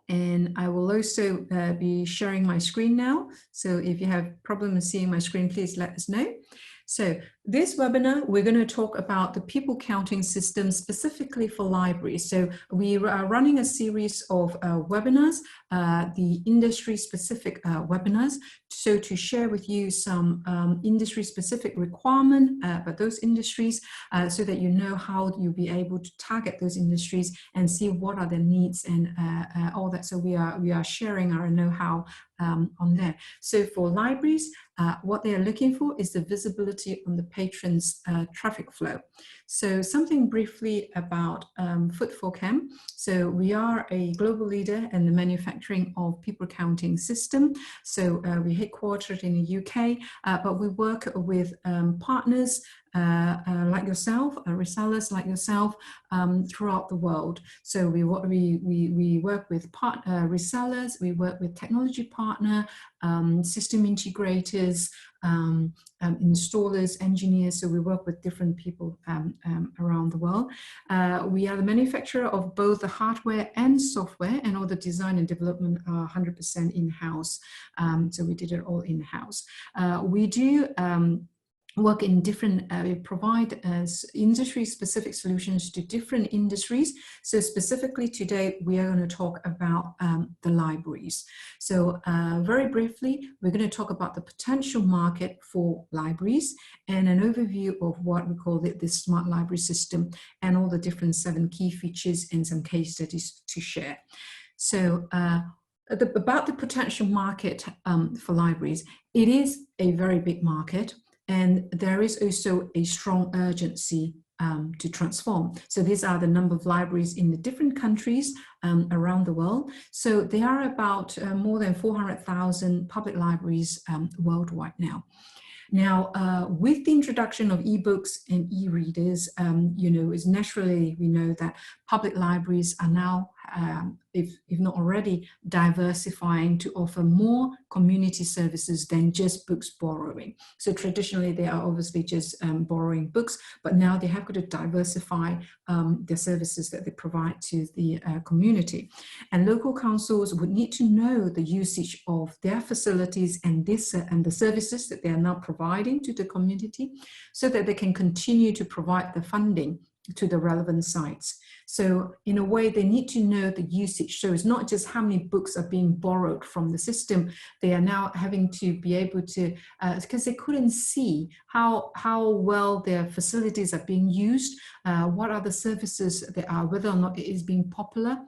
And I will also be sharing my screen now. So if you have problems seeing my screen, please let us know. So this webinar, we're going to talk about the people counting system specifically for libraries. So we are running a series of webinars, the industry-specific webinars, so to share with you some industry-specific requirement about those industries, so that you know how you'll be able to target those industries and see what are their needs and all that. So we are sharing our know-how on there. So for libraries, what they are looking for is the visibility on the patron's traffic flow. So something briefly about FootfallCam. So we are a global leader in the manufacturing of people counting system. So we're headquartered in the UK, but we work with partners like yourself, resellers like yourself throughout the world. So we work with resellers, we work with technology partner, system integrators, installers, engineers. So we work with different people around the world. We are the manufacturer of both the hardware and software, and all the design and development are 100% in-house. So we did it all in-house. We do work in different, we provide industry-specific solutions to different industries. So specifically today, we are going to talk about the libraries. So very briefly, we're going to talk about the potential market for libraries and an overview of what we call the smart library system and all the different 7 key features and some case studies to share. So about the potential market for libraries, it is a very big market. And there is also a strong urgency to transform. So these are the number of libraries in the different countries around the world. So there are about more than 400,000 public libraries worldwide now. Now, with the introduction of ebooks and e-readers, you know, is naturally we know that public libraries are now, if not already, diversifying to offer more community services than just books borrowing. So traditionally, they are obviously just borrowing books, but now they have got to diversify the services that they provide to the community. And local councils would need to know the usage of their facilities and the services that they are now providing to the community, so that they can continue to provide the funding to the relevant sites. So in a way, they need to know the usage. So it's not just how many books are being borrowed from the system. They are now having to be able to, because they couldn't see how well their facilities are being used, what are the services that are, whether or not it is being popular.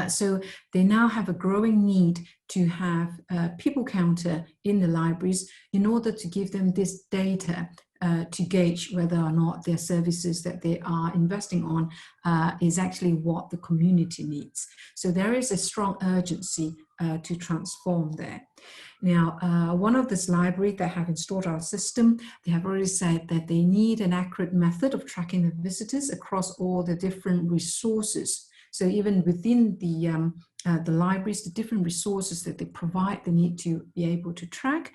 So they now have a growing need to have a people counter in the libraries in order to give them this data to gauge whether or not their services that they are investing on is actually what the community needs. So there is a strong urgency to transform there. Now, one of this library that have installed our system, they have already said that they need an accurate method of tracking the visitors across all the different resources. So even within the libraries, the different resources that they provide, they need to be able to track.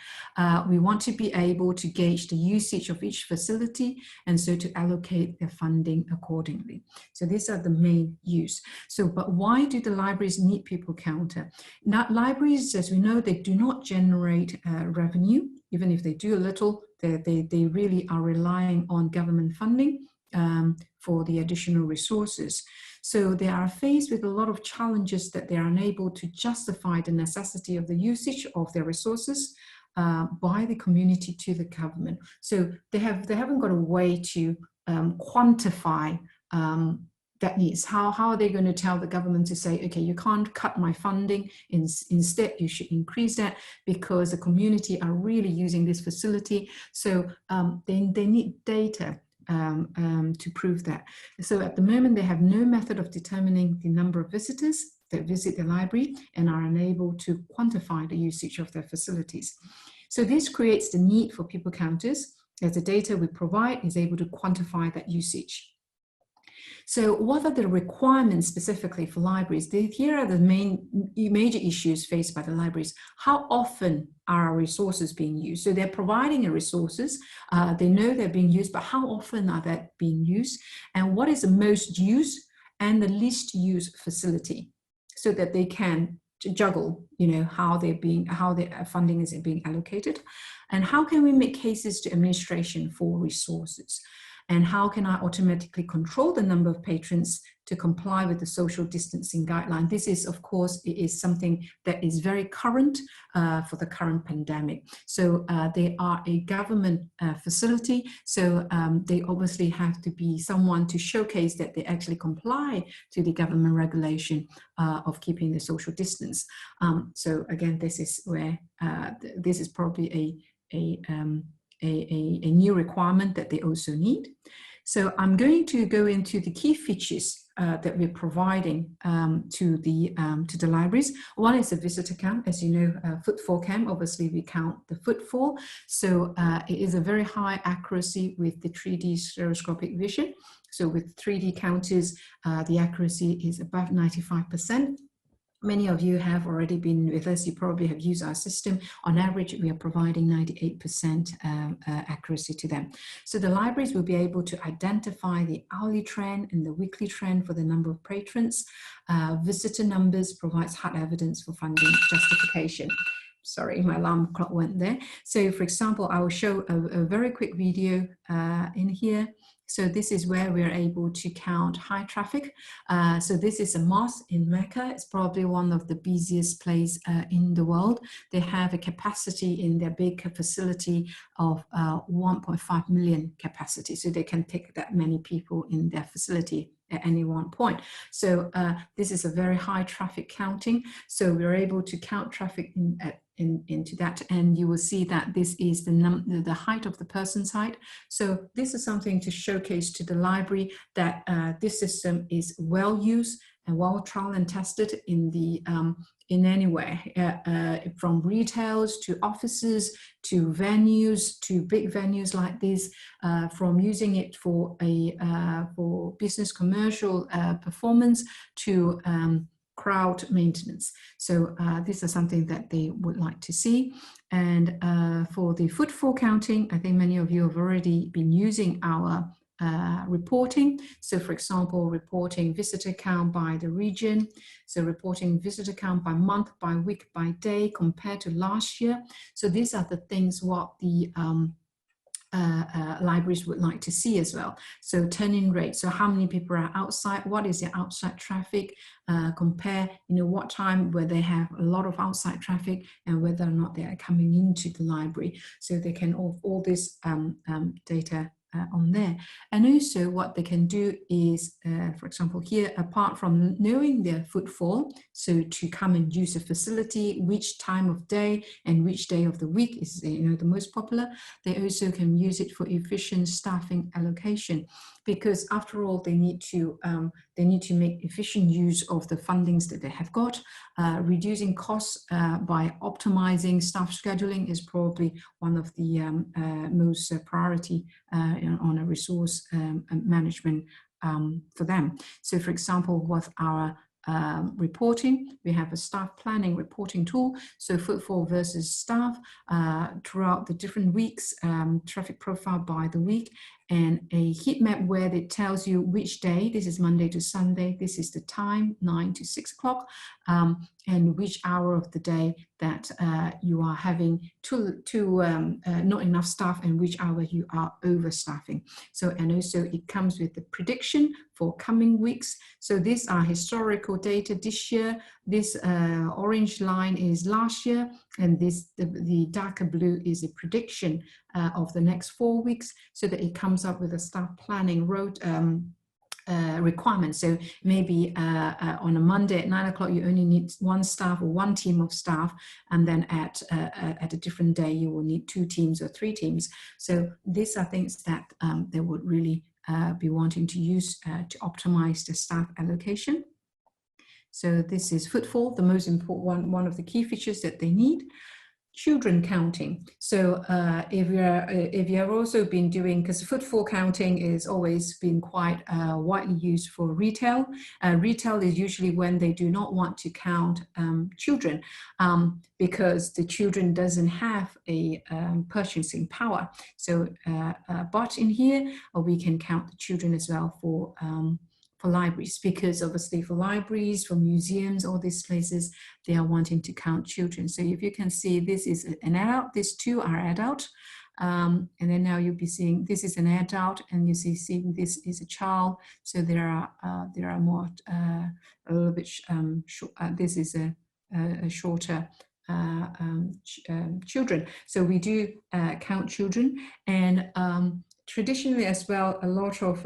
We want to be able to gauge the usage of each facility, and so to allocate their funding accordingly. So these are the main use. So, but why do the libraries need people counter? Now, libraries, as we know, they do not generate revenue. Even if they do a little, they really are relying on government funding for the additional resources. So they are faced with a lot of challenges that they are unable to justify the necessity of the usage of their resources by the community to the government. So they haven't got a way to quantify that needs. How are they going to tell the government to say, okay, you can't cut my funding, instead you should increase that because the community are really using this facility. So they need data to prove that. So at the moment, they have no method of determining the number of visitors that visit the library and are unable to quantify the usage of their facilities. So this creates the need for people counters, as the data we provide is able to quantify that usage. So what are the requirements specifically for libraries? Here are the major issues faced by the libraries. How often are our resources being used? So they're providing the resources, they know they're being used, but how often are they being used? And what is the most used and the least used facility? so that they can juggle, how their funding is being allocated, and how can we make cases to administration for resources, and how can I automatically control the number of patrons to comply with the social distancing guideline. This is, of course, it is something that is very current for the current pandemic. So they are a government facility, so they obviously have to be someone to showcase that they actually comply to the government regulation of keeping the social distance. So again, this is where this is probably a new requirement that they also need. So I'm going to go into the key features that we're providing to the libraries. One is a visitor count. As you know, FootfallCam, obviously we count the footfall. So it is a very high accuracy with the 3D stereoscopic vision. So with 3D counters, the accuracy is above 95%. Many of you have already been with us. You probably have used our system. On average, we are providing 98% accuracy to them. So the libraries will be able to identify the hourly trend and the weekly trend for the number of patrons. Visitor numbers provides hard evidence for funding justification. Sorry, my alarm clock went there. So for example, I will show a very quick video in here. So this is where we're able to count high traffic. So this is a mosque in Mecca. It's probably one of the busiest places in the world. They have a capacity in their big facility of 1.5 million capacity. So they can take that many people in their facility at any one point. So this is a very high traffic counting. So we're able to count traffic into that, and you will see that this is the height of the person's height. So this is something to showcase to the library that this system is well used and well trial and tested in any way, from retails to offices to venues, to big venues like this, from using it for business commercial performance to crowd maintenance. So this is something that they would like to see. And for the footfall counting, I think many of you have already been using our reporting. So for example, reporting visitor count by the region. So reporting visitor count by month, by week, by day compared to last year. So these are the things what the libraries would like to see as well. So turn-in rate, so how many people are outside, what is the outside traffic, compare, what time where they have a lot of outside traffic and whether or not they are coming into the library. So they can all this data on there. And also what they can do is, for example, here, apart from knowing their footfall, so to come and use a facility, which time of day and which day of the week is the most popular, they also can use it for efficient staffing allocation, because after all, they need to make efficient use of the fundings that they have got. Reducing costs by optimizing staff scheduling is probably one of the most priority on a resource management for them. So for example, with our reporting, we have a staff planning reporting tool. So footfall versus staff throughout the different weeks, traffic profile by the week, and a heat map where it tells you which day, this is Monday to Sunday, this is the time, 9 to 6 o'clock, and which hour of the day that you are having not enough staff and which hour you are overstaffing. So, and also it comes with the prediction for coming weeks. So these are historical data this year. This orange line is last year, and this the darker blue is a prediction of the next 4 weeks, so that it comes up with a staff planning road requirement. So maybe on a Monday at 9 o'clock, you only need one staff or one team of staff, and then at a different day, you will need 2 teams or 3 teams. So these are things that they would really be wanting to use to optimize the staff allocation. So this is footfall, the most important one of the key features that they need. Children counting. So if you have also been doing, because footfall counting is always been quite widely used for retail. Retail is usually when they do not want to count children because the children doesn't have a purchasing power. So but in here we can count the children as well for libraries, because obviously for libraries, for museums, all these places, they are wanting to count children. So if you can see, this is an adult, these two are adult. And then now you'll be seeing this is an adult, and you seeing this is a child. So there are more a little bit short. This is a shorter children. So we do count children, and traditionally as well, a lot of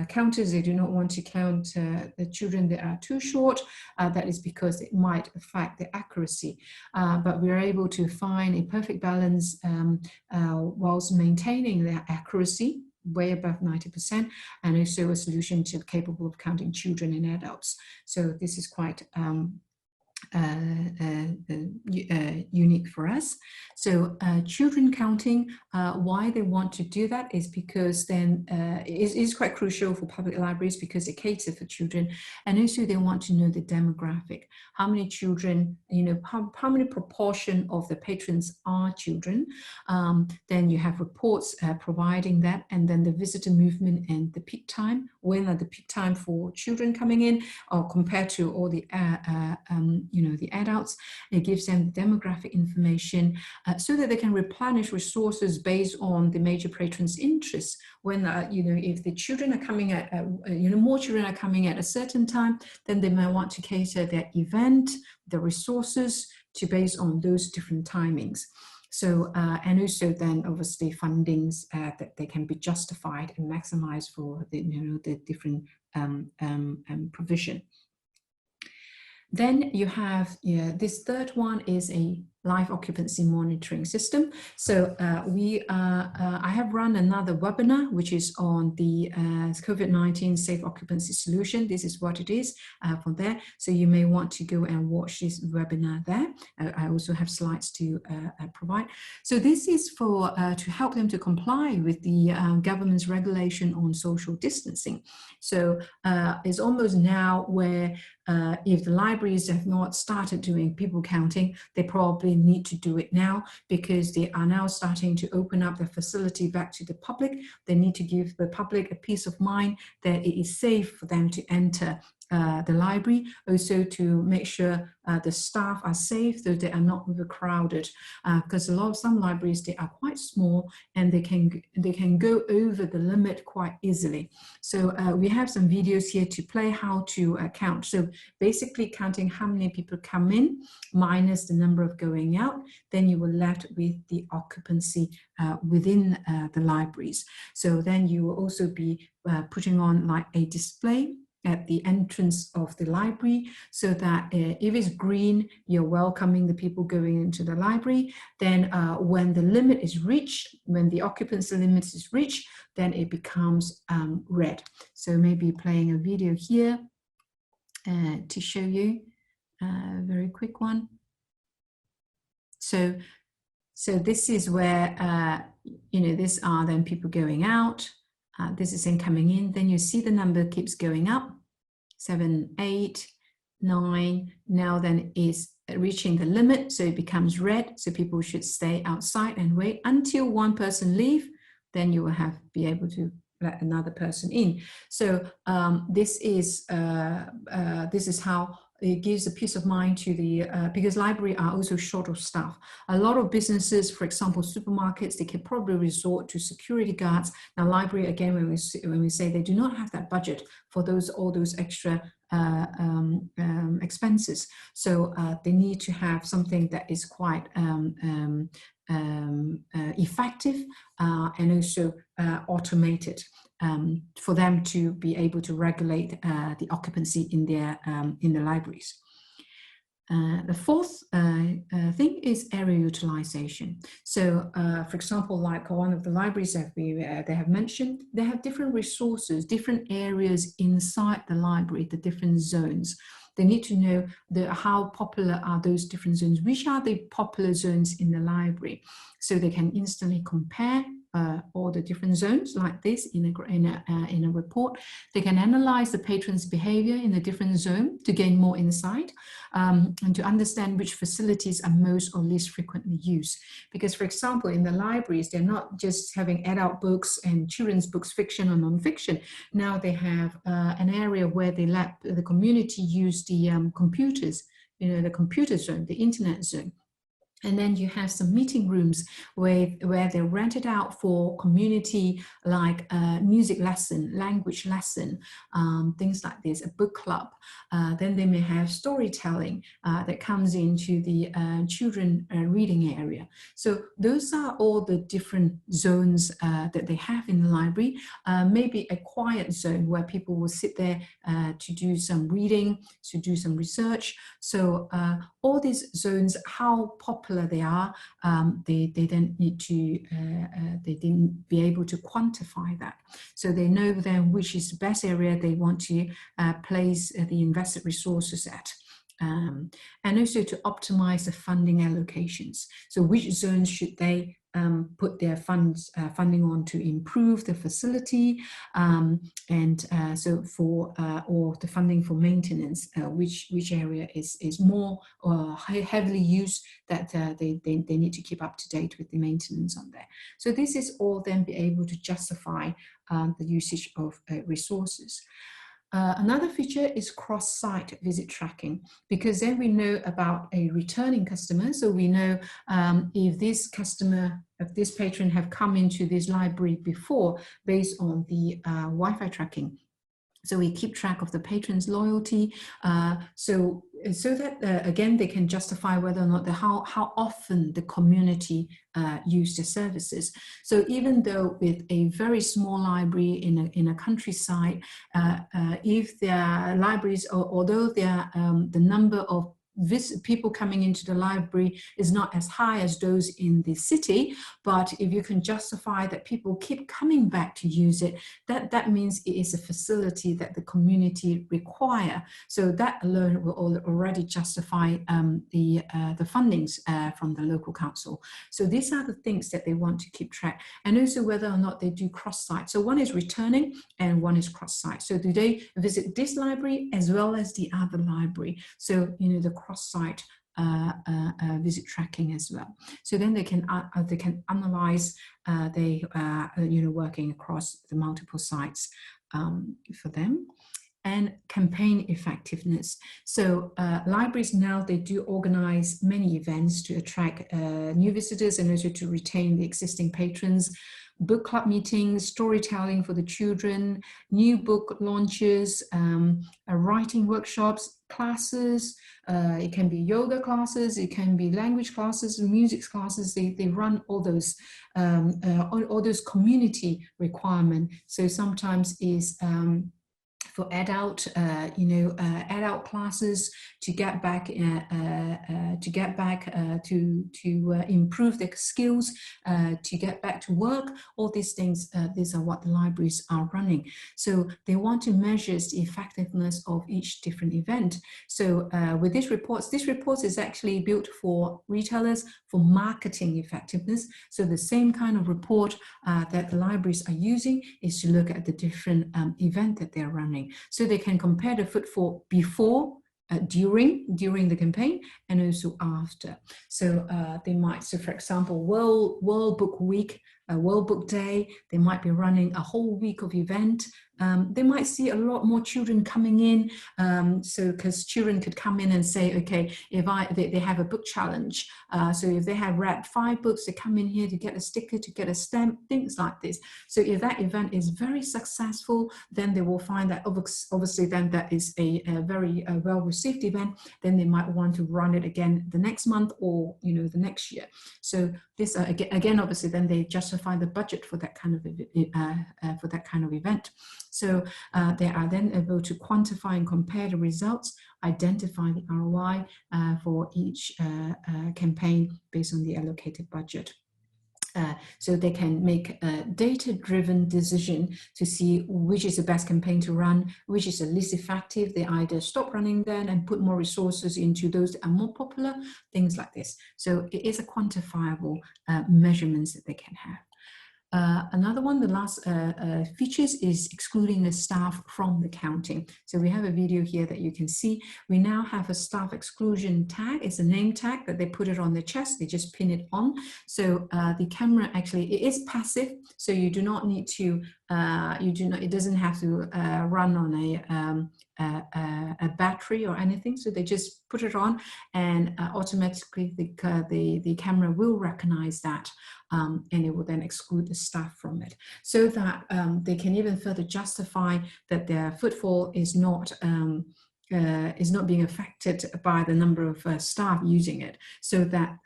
counters, they do not want to count the children that are too short. That is because it might affect the accuracy. But we are able to find a perfect balance whilst maintaining their accuracy way above 90%, and also a solution to capable of counting children and adults. So this is quite unique for us. So children counting, why they want to do that is because then it is quite crucial for public libraries, because they cater for children, and also they want to know the demographic, how many children, you know, how many proportion of the patrons are children. Then you have reports providing that, and then the visitor movement and the peak time, when are the peak time for children coming in, or compared to all the you know, the adults. It gives them the demographic information so that they can replenish resources based on the major patrons' interests. When you know, if the children are coming at you know, more children are coming at a certain time, then they might want to cater their event, the resources to based on those different timings. So and also then obviously fundings that they can be justified and maximized for the, you know, the different provision. Then you have, yeah, this third one is a live occupancy monitoring system. So I have run another webinar, which is on the COVID-19 safe occupancy solution. This is what it is from there. So you may want to go and watch this webinar there. I also have slides to provide. So this is for to help them to comply with the government's regulation on social distancing. So it's almost now where if the libraries have not started doing people counting, they probably need to do it now, because they are now starting to open up the facility back to the public. They need to give the public a peace of mind that it is safe for them to enter the library, also to make sure the staff are safe, so they are not overcrowded, because some libraries, they are quite small and they can go over the limit quite easily. So we have some videos here to play how to count. So basically counting how many people come in minus the number of going out, then you were left with the occupancy within the libraries. So then you will also be putting on like a display at the entrance of the library, so that if it's green, you're welcoming the people going into the library. Then when the limit is reached, when the occupancy limit is reached, then it becomes red. So maybe playing a video here to show you a very quick one. So this is where, you know, these are then people going out. This is then coming in. Then you see the number keeps going up. 7, 8, 9. Now then is reaching the limit, so it becomes red. So people should stay outside and wait until one person leave. Then you will be able to let another person in. So this is how it gives a peace of mind to the, because libraries are also short of staff. A lot of businesses, for example, supermarkets, they can probably resort to security guards. Now library, again, when we say they do not have that budget for all those extra expenses. So they need to have something that is quite effective and also automated for them to be able to regulate the occupancy in the libraries. The fourth thing is area utilization. So, for example, like one of the libraries that they have mentioned, they have different resources, different areas inside the library, the different zones. They need to know how popular are those different zones, which are the popular zones in the library, so they can instantly compare all the different zones like this in a report. They can analyze the patrons' behavior in the different zone to gain more insight, and to understand which facilities are most or least frequently used. Because, for example, in the libraries, they're not just having adult books and children's books, fiction or non-fiction. Now they have an area where they let the community use the computers, the computer zone, the internet zone. And then you have some meeting rooms where they're rented out for community, like music lesson, language lesson, things like this, a book club. Then they may have storytelling that comes into the children reading area. So those are all the different zones that they have in the library. Maybe a quiet zone where people will sit there to do some reading, to do some research. So all these zones, how popular they are, they then need to, they didn't be able to quantify that. So they know then which is the best area they want to place the invested resources at. And also to optimize the funding allocations. So which zones should they put their funding on to improve the facility, and so for or the funding for maintenance, which area is more heavily used, that they need to keep up to date with the maintenance on there. So this is all then be able to justify the usage of resources. Another feature is cross-site visit tracking, because then we know about a returning customer. So we know if this customer, if this patron have come into this library before based on the Wi-Fi tracking. So we keep track of the patron's loyalty, so that again they can justify whether or not how often the community use the services. So even though with a very small library in a countryside, if their libraries, although the number of people coming into the library is not as high as those in the city, but if you can justify that people keep coming back to use it, that means it is a facility that the community require. So that alone will already justify the fundings from the local council. So these are the things that they want to keep track, and also whether or not they do cross-site. So one is returning and one is cross-site. So do they visit this library as well as the other library? So the cross-site visit tracking as well. So then they can analyze working across the multiple sites for them. And campaign effectiveness. So libraries now, they do organize many events to attract new visitors and also to retain the existing patrons. Book club meetings, storytelling for the children, new book launches, writing workshops, classes. It can be yoga classes, it can be language classes, music classes. They run all those community requirements. So sometimes is for adult, adult classes to get back to improve their skills, to get back to work. All these things, these are what the libraries are running. So they want to measure the effectiveness of each different event. So with this report is actually built for retailers for marketing effectiveness. So the same kind of report that the libraries are using is to look at the different event that they're running. So they can compare the footfall before, during the campaign, and also after. So they might, so for example, World Book Week, World Book Day, they might be running a whole week of event. They might see a lot more children coming in. So because children could come in and say, okay, if they have a book challenge. So if they have read 5 books, they come in here to get a sticker, to get a stamp, things like this. So if that event is very successful, then they will find that obviously then that is a very well-received event. Then they might want to run it again the next month or the next year. So this again, obviously, then they justify the budget for that kind of event. So they are then able to quantify and compare the results, identify the ROI for each campaign based on the allocated budget. So they can make a data-driven decision to see which is the best campaign to run, which is the least effective. They either stop running then and put more resources into those that are more popular, things like this. So it is a quantifiable measurements that they can have. Another one, the last features is excluding the staff from the counting. So we have a video here that you can see. We now have a staff exclusion tag. It's a name tag that they put it on the chest. They just pin it on. So the camera actually, it is passive. So you do not need to, it doesn't have to run on a battery or anything. So they just put it on and automatically the camera will recognize that. And it will then exclude the staff from it, so that they can even further justify that their footfall is not being affected by the number of staff using it, so that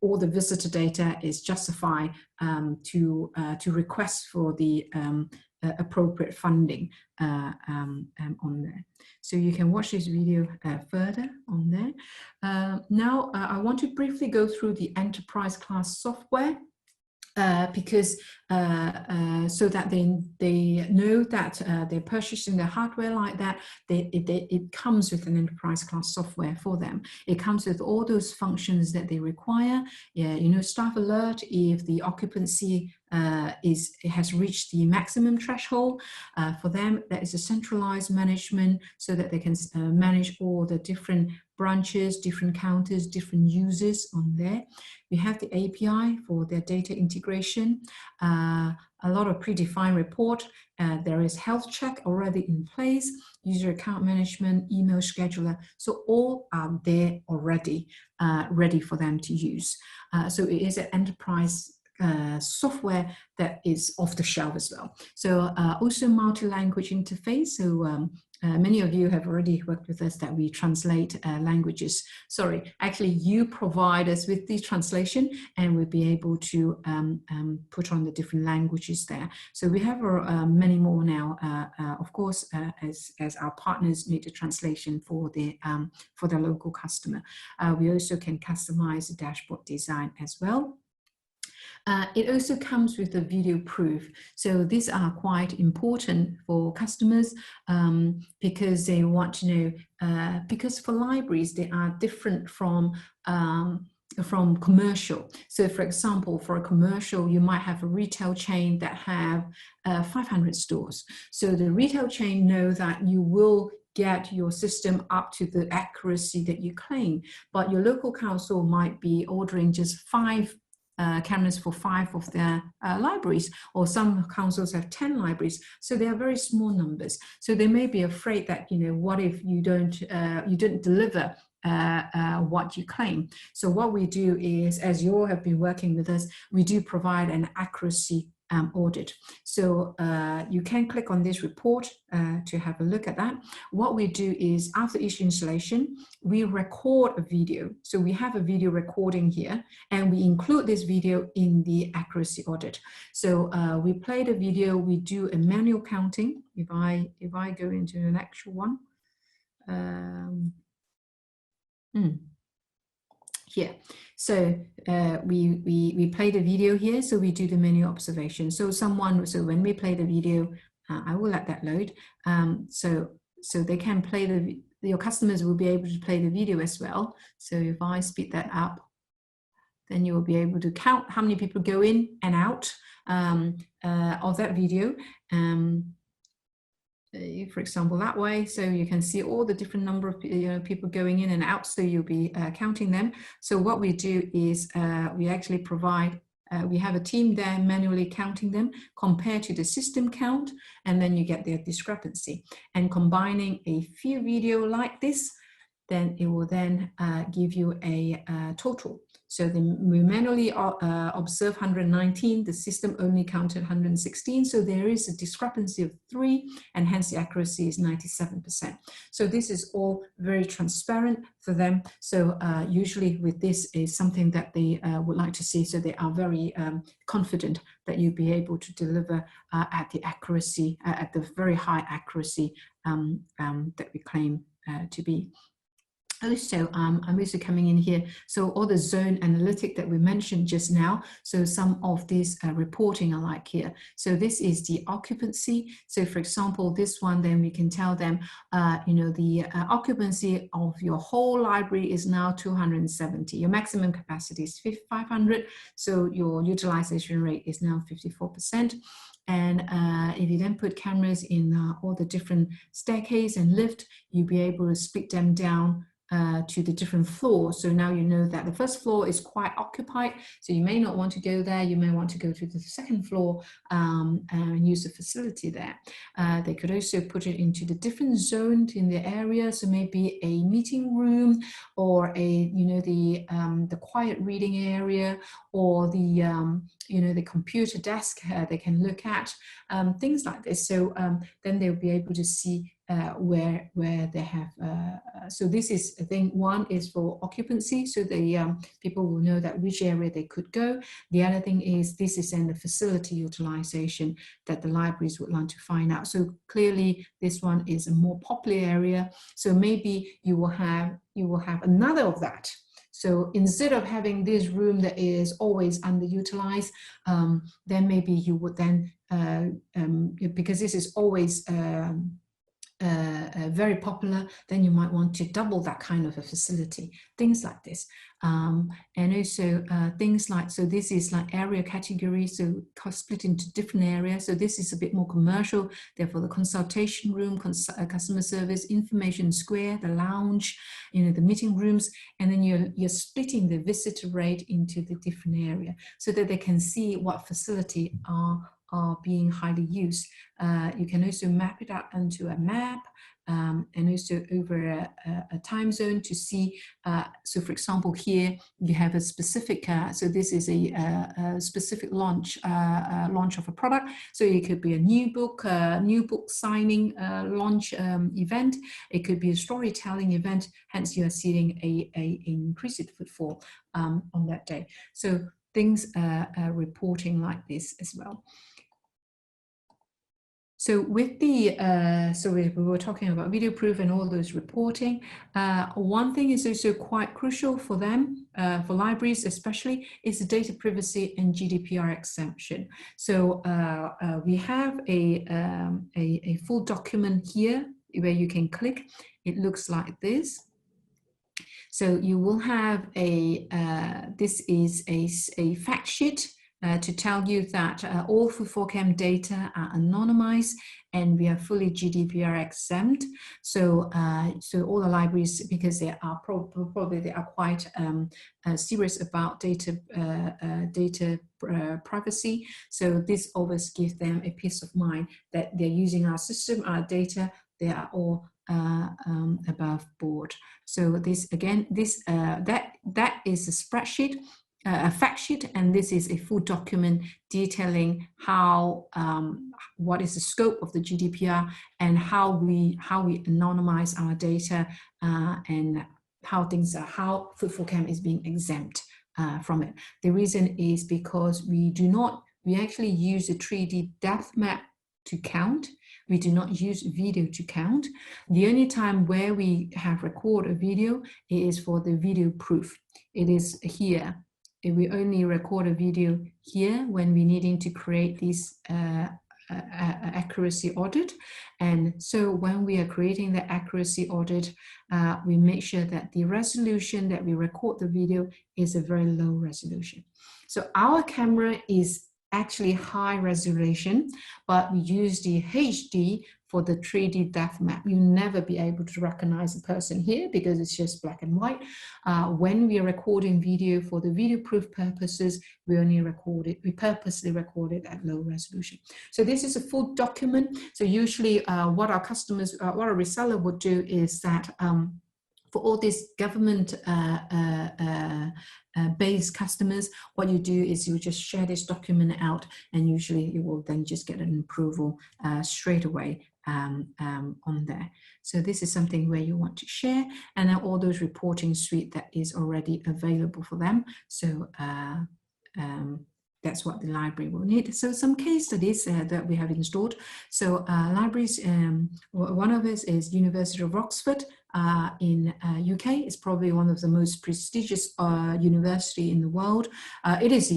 all the visitor data is justified to request for the appropriate funding on there. So you can watch this video further on there. Now I want to briefly go through the enterprise class software. Because so that they know that they're purchasing the hardware like that, it comes with an enterprise class software for them. It comes with all those functions that they require. Yeah, you know, staff alert if the occupancy has reached the maximum threshold. For them, there is a centralized management so that they can manage all the different branches, different counters, different users on there. We have the API for their data integration, a lot of predefined report. There is health check already in place, user account management, email scheduler. So all are there already, ready for them to use. So it is an enterprise software that is off the shelf as well. So also multi-language interface. So many of you have already worked with us that we translate languages. Sorry, actually you provide us with the translation and we'll be able to put on the different languages there. So we have many more now, of course, as our partners make the translation for the local customer. We also can customize the dashboard design as well. It also comes with a video proof. So these are quite important for customers because they want to know, because for libraries, they are different from commercial. So for example, for a commercial, you might have a retail chain that have 500 stores. So the retail chain know that you will get your system up to the accuracy that you claim, but your local council might be ordering just 5 cameras for 5 of their libraries, or some councils have 10 libraries, so they are very small numbers. So they may be afraid that, you know, what if you don't deliver what you claim? So what we do is, as you all have been working with us, we do provide an accuracy audit. So you can click on this report to have a look at that. What we do is, after each installation, we record a video. So we have a video recording here, and we include this video in the accuracy audit. So we play the video, we do a manual counting. If I go into an actual one, here. So we play the video here, so we do the menu observation. So when we play the video, I will let that load. So they can play your customers will be able to play the video as well. So if I speed that up, then you will be able to count how many people go in and out of that video. For example, that way, so you can see all the different number of people going in and out, so you'll be counting them. So what we do is we actually provide, we have a team there manually counting them compared to the system count, and then you get their discrepancy. And combining a few video like this, then it will then give you a total. So we manually observe 119, the system only counted 116, so there is a discrepancy of 3, and hence the accuracy is 97%. So this is all very transparent for them. So usually with this is something that they would like to see, so they are very confident that you'll be able to deliver at the accuracy, at the very high accuracy that we claim to be. Also, I'm also coming in here. So all the zone analytic that we mentioned just now. So some of these reporting are like here. So this is the occupancy. So for example, this one, then we can tell them, you know, the occupancy of your whole library is now 270. Your maximum capacity is 500. So your utilization rate is now 54%. And if you then put cameras in all the different staircase and lift, you'll be able to split them down to the different floors. So now you know that the first floor is quite occupied, so you may not want to go there. You may want to go to the second floor and use the facility there. They could also put it into the different zones in the area. So maybe a meeting room, or a, you know, the quiet reading area, or the you know, the computer desk they can look at, things like this. So then they'll be able to see where they have. So this is, I think, one is for occupancy, so the people will know that which area they could go. The other thing is, this is in the facility utilization that the libraries would like to find out. So clearly this one is a more popular area, so maybe you will have another of that. So instead of having this room that is always underutilized, then maybe you would then, because this is always very popular, then you might want to double that kind of a facility, things like this. And also things like, so this is like area category, so split into different areas. So this is a bit more commercial, therefore the consultation room, customer service, information square, the lounge, you know, the meeting rooms, and then you're splitting the visitor rate into the different area so that they can see what facility are being highly used. You can also map it out onto a map, and also over a time zone to see. So for example, here you have a specific, so this is a specific launch of a product. So it could be a new book signing launch event. It could be a storytelling event. Hence, you are seeing a increased footfall on that day. So things reporting like this as well. So with the, so we were talking about video proof and all those reporting. One thing is also quite crucial for them, for libraries especially, is the data privacy and GDPR exemption. So we have a full document here where you can click. It looks like this. So you will have a, this is a fact sheet to tell you that all FootfallCam data are anonymized and we are fully GDPR exempt. So, so all the libraries, because they are probably they are quite serious about data privacy. So this always gives them a peace of mind that they're using our system, our data, they are all above board. So this again, this that is a spreadsheet, a fact sheet, and this is a full document detailing how what is the scope of the GDPR and how we anonymize our data and how things are, how FootfallCam is being exempt from it. The reason is because we actually use a 3D depth map to count. We do not use video to count. The only time where we have recorded a video is for the video proof. It is here. We only record a video here when we're needing to create this accuracy audit. And so when we are creating the accuracy audit, we make sure that the resolution that we record the video is a very low resolution. So our camera is actually high resolution, but we use the HD for the 3D depth map. You'll never be able to recognize a person here because it's just black and white. When we are recording video for the video proof purposes, we purposely record it at low resolution. So this is a full document. So usually what our customers, what a reseller would do is that for all these government based customers, what you do is you just share this document out, and usually you will then just get an approval straight away on there. So this is something where you want to share, and then all those reporting suite that is already available for them. So that's what the library will need. So some case studies that we have installed. So libraries, one of it is University of Oxford in UK. It's probably one of the most prestigious university in the world. It is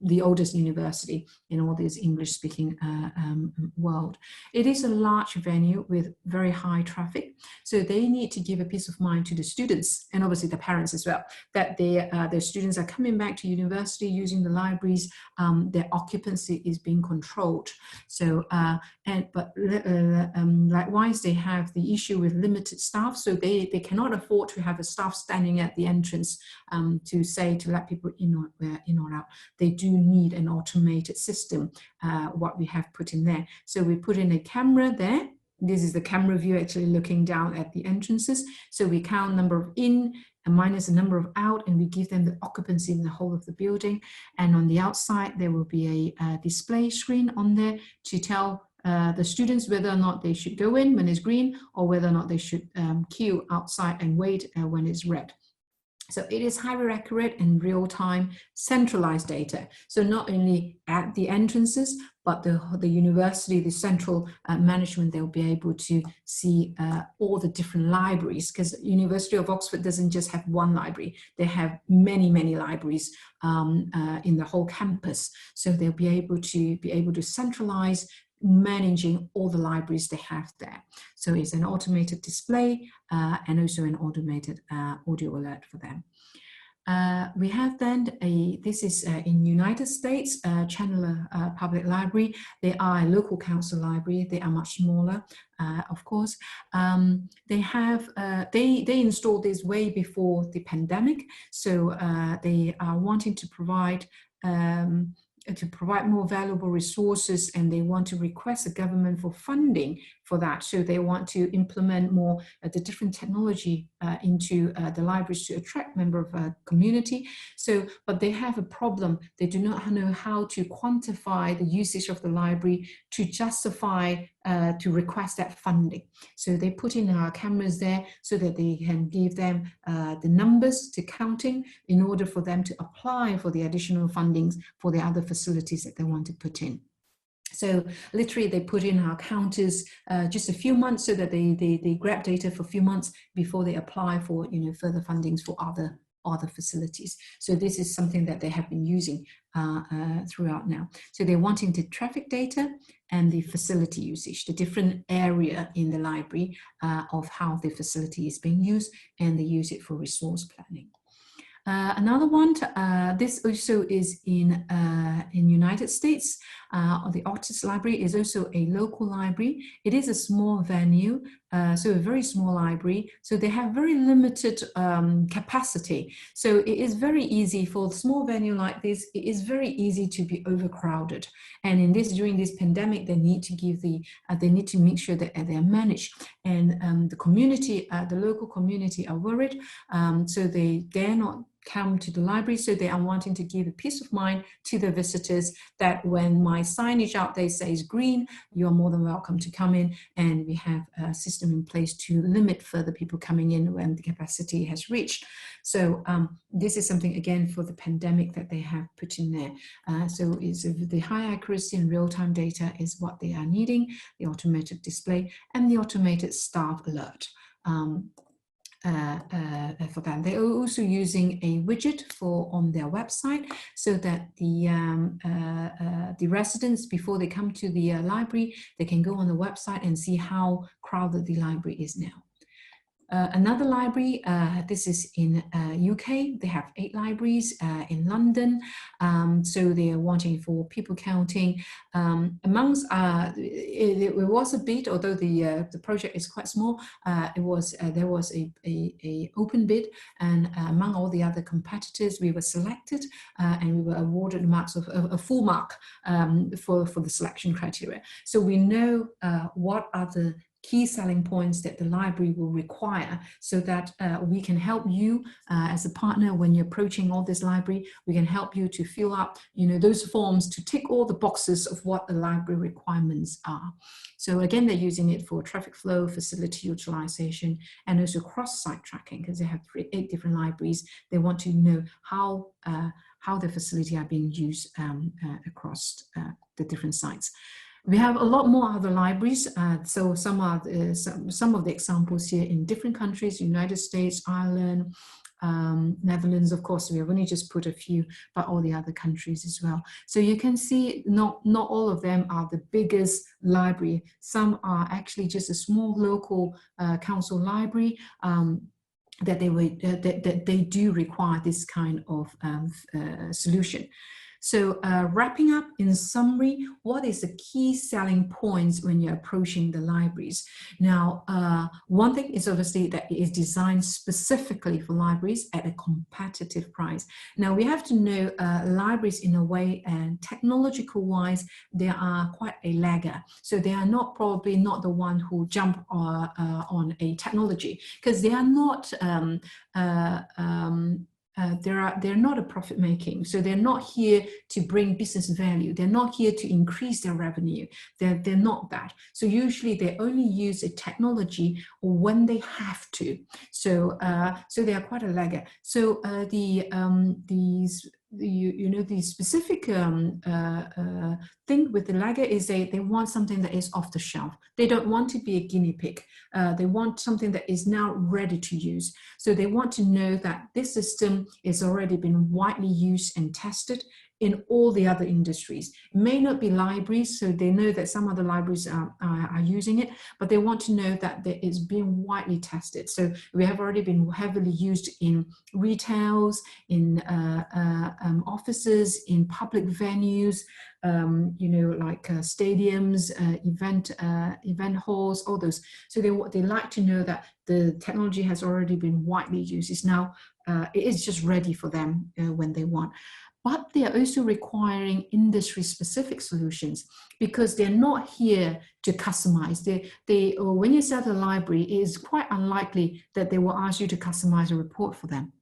the oldest university in all this English-speaking world. It is a large venue with very high traffic, so they need to give a peace of mind to the students and obviously the parents as well, that their students are coming back to university using the libraries, their occupancy is being controlled. So, likewise, they have the issue with limited staff, so they cannot afford to have a staff standing at the entrance to let people in or out. They do need an automated system, what we have put in there. So we put in a camera there. This is the camera view actually looking down at the entrances. So we count number of in and minus the number of out, and we give them the occupancy in the whole of the building. And on the outside, there will be a display screen on there to tell the students whether or not they should go in when it's green, or whether or not they should queue outside and wait when it's red. So it is highly accurate and real-time centralized data. So not only at the entrances, but the university, the central management, they'll be able to see all the different libraries, because University of Oxford doesn't just have one library. They have many, many libraries in the whole campus. So they'll be able to centralize managing all the libraries they have there. So it's an automated display and also an automated audio alert for them. We have then this is in United States, Chandler Public Library. They are a local council library. They are much smaller, of course. They installed this way before the pandemic. So they are wanting to provide more valuable resources, and they want to request the government for funding for that. So they want to implement more the different technology into the libraries to attract members of a community. So, but they have a problem. They do not know how to quantify the usage of the library to justify to request that funding. So they put in our cameras there so that they can give them the numbers to counting in order for them to apply for the additional fundings for the other facilities that they want to put in. So literally they put in our counters just a few months so that they grab data for a few months before they apply for further fundings for other facilities. So this is something that they have been using throughout now. So they're wanting the traffic data and the facility usage, the different area in the library of how the facility is being used, and they use it for resource planning. Another one, this also is in United States. The Otis Library is also a local library. It is a small venue, so a very small library. So they have very limited capacity. So it is very easy for a small venue like this. It is very easy to be overcrowded. And during this pandemic, they need to give they need to make sure that they are managed. And the community, the local community, are worried. So they dare not come to the library, so they are wanting to give a peace of mind to the visitors that when my signage out there says green, you are more than welcome to come in, and we have a system in place to limit further people coming in when the capacity has reached. So this is something again for the pandemic that they have put in there. So it's the high accuracy and real-time data is what they are needing, the automated display and the automated staff alert. For them. They are also using a widget on their website so that the residents, before they come to the library, they can go on the website and see how crowded the library is now. Another library, this is in UK, they have 8 libraries in London, so they are wanting for people counting. Amongst, it was a bid, although the project is quite small, there was a open bid, and among all the other competitors, we were selected and we were awarded marks of a full mark for the selection criteria. So we know what are the key selling points that the library will require, so that we can help you as a partner when you're approaching all this library. We can help you to fill up, you know, those forms to tick all the boxes of what the library requirements are. So again, they're using it for traffic flow, facility utilization, and also cross-site tracking, because they have 8 different libraries. They want to know how the facility are being used across the different sites. We have a lot more other libraries. So some of the examples here in different countries: United States, Ireland, Netherlands. Of course, we have only just put a few, but all the other countries as well. So you can see not all of them are the biggest library. Some are actually just a small local council library that they do require this kind of solution. So wrapping up, in summary, what is the key selling points when you're approaching the libraries? Now, one thing is obviously that it is designed specifically for libraries at a competitive price. Now, we have to know libraries in a way, and technological-wise, they are quite a lagger. So they are probably not the one who jump on a technology, because they are not they're not a profit making, so they're not here to bring business value. They're not here to increase their revenue. They're not that. So usually they only use a technology when they have to. So so they are quite a lagger. So the specific thing with the lagger is they want something that is off the shelf. They don't want to be a guinea pig. They want something that is now ready to use. So they want to know that this system is already been widely used and tested in all the other industries. It may not be libraries, so they know that some other libraries are using it, but they want to know that it is being widely tested. So we have already been heavily used in retails, in offices, in public venues, like stadiums, event halls, all those. So they like to know that the technology has already been widely used. It's now, it is just ready for them when they want. But they are also requiring industry-specific solutions, because they're not here to customize. When you sell the library, it is quite unlikely that they will ask you to customize a report for them.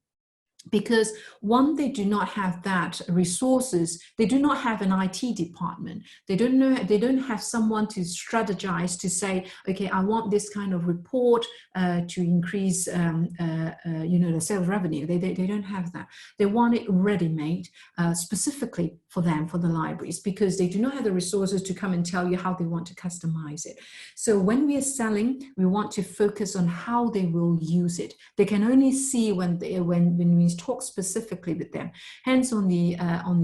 Because one, they do not have that resources. They do not have an IT department. They don't have someone to strategize to say, okay, I want this kind of report to increase the sales revenue. They don't have that. They want it ready-made specifically for them, for the libraries, because they do not have the resources to come and tell you how they want to customize it. So when we are selling, we want to focus on how they will use it. They can only see when we talk specifically with them. Hence, on the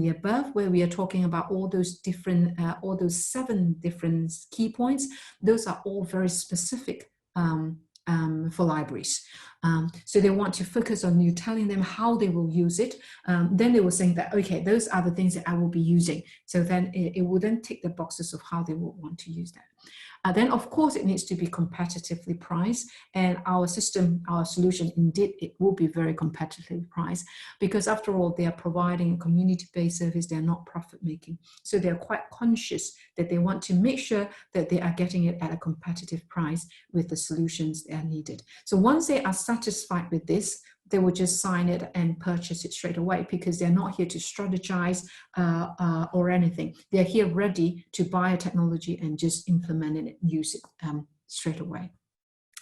above, where we are talking about all those 7 different key points, those are all very specific for libraries. So they want to focus on you telling them how they will use it. Then they will say that, okay, those are the things that I will be using. So then it will then tick the boxes of how they will want to use that. Then, of course, it needs to be competitively priced, and our solution, indeed, it will be very competitively priced, because after all, they are providing a community-based service. They're not profit-making. So they're quite conscious that they want to make sure that they are getting it at a competitive price with the solutions that are needed. So once they are satisfied with this, they will just sign it and purchase it straight away, because they're not here to strategize or anything. They're here ready to buy a technology and just implement it and use it straight away.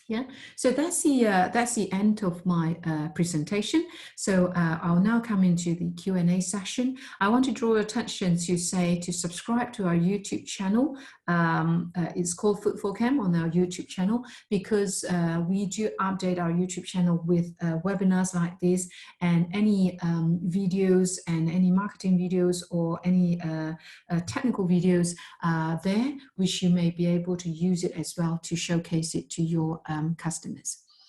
Yeah, so that's the end of my presentation. So I'll now come into the Q&A session. I want to draw your attention to subscribe to our YouTube channel. It's called FootfallCam on our YouTube channel, because we do update our YouTube channel with webinars like this, and any videos and any marketing videos or any technical videos there, which you may be able to use it as well to showcase it to your customers.